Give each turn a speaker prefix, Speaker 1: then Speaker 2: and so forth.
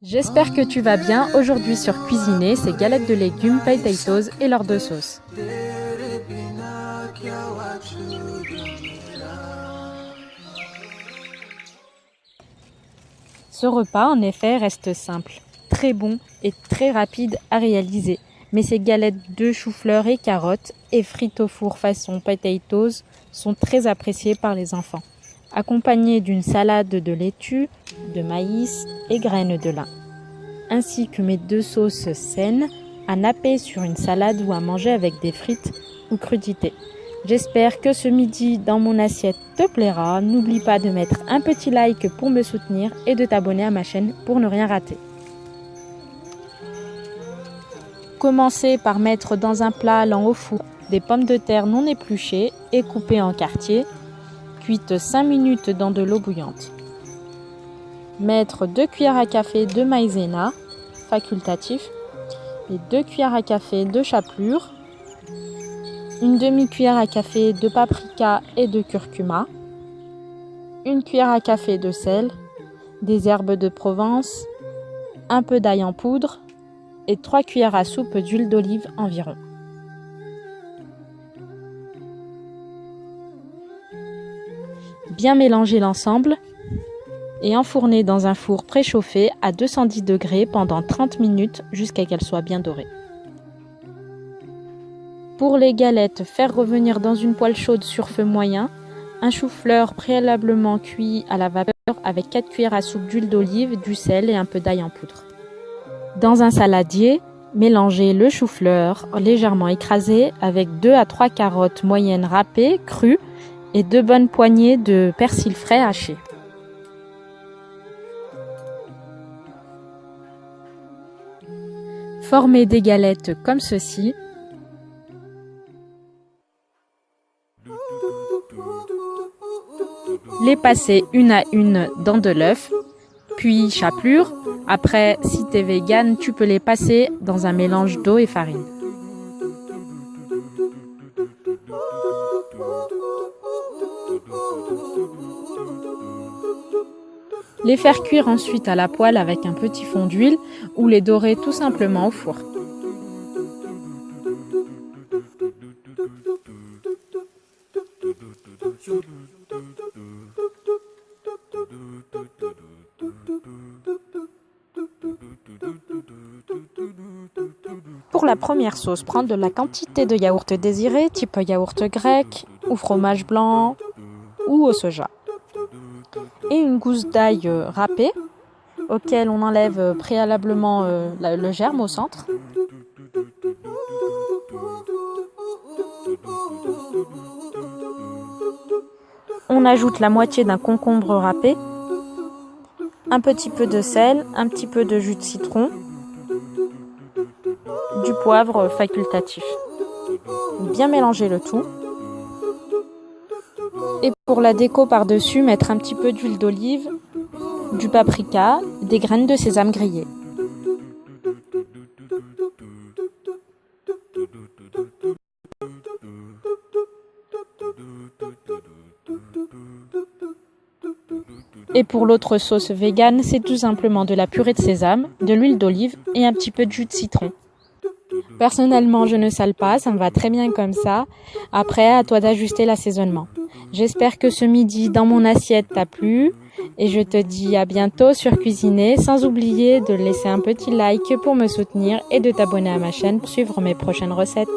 Speaker 1: J'espère que tu vas bien. Aujourd'hui sur Cuisiner, c'est galettes de légumes, potatoes et leurs deux sauces. Ce repas, en effet, reste simple, très bon et très rapide à réaliser. Mais ces galettes de chou-fleur et carottes et frites au four façon potatoes sont très appréciées par les enfants, accompagnées d'une salade de laitue, de maïs et graines de lin, ainsi que mes deux sauces saines à napper sur une salade ou à manger avec des frites ou crudités. J'espère que ce midi dans mon assiette te plaira. N'oublie pas de mettre un petit like pour me soutenir et de t'abonner à ma chaîne pour ne rien rater. Commencez par mettre dans un plat allant au four des pommes de terre non épluchées et coupées en quartiers, cuites 5 minutes dans de l'eau bouillante. Mettre 2 cuillères à café de maïzena, facultatif, et 2 cuillères à café de chapelure, une demi-cuillère à café de paprika et de curcuma, une cuillère à café de sel, des herbes de Provence, un peu d'ail en poudre et 3 cuillères à soupe d'huile d'olive environ. Bien mélanger l'ensemble et enfourner dans un four préchauffé à 210 degrés pendant 30 minutes jusqu'à qu'elle soit bien dorée. Pour les galettes, faire revenir dans une poêle chaude sur feu moyen un chou-fleur préalablement cuit à la vapeur avec 4 cuillères à soupe d'huile d'olive, du sel et un peu d'ail en poudre. Dans un saladier, mélangez le chou-fleur légèrement écrasé avec 2 à 3 carottes moyennes râpées, crues et 2 bonnes poignées de persil frais haché. Formez des galettes comme ceci. Les passer une à une dans de l'œuf, puis chapelure. Après, si tu es vegan, tu peux les passer dans un mélange d'eau et farine. Les faire cuire ensuite à la poêle avec un petit fond d'huile ou les dorer tout simplement au four. Pour la première sauce, prendre de la quantité de yaourt désirée, type yaourt grec ou fromage blanc ou au soja. Et une gousse d'ail râpée, auquel on enlève préalablement le germe au centre. On ajoute la moitié d'un concombre râpé, un petit peu de sel, un petit peu de jus de citron, du poivre facultatif. Bien mélanger le tout. Et pour la déco par-dessus, mettre un petit peu d'huile d'olive, du paprika, des graines de sésame grillées. Et pour l'autre sauce végane, c'est tout simplement de la purée de sésame, de l'huile d'olive et un petit peu de jus de citron. Personnellement, je ne sale pas, ça me va très bien comme ça. Après, à toi d'ajuster l'assaisonnement. J'espère que ce midi dans mon assiette t'a plu et je te dis à bientôt sur Cuisiner, sans oublier de laisser un petit like pour me soutenir et de t'abonner à ma chaîne pour suivre mes prochaines recettes.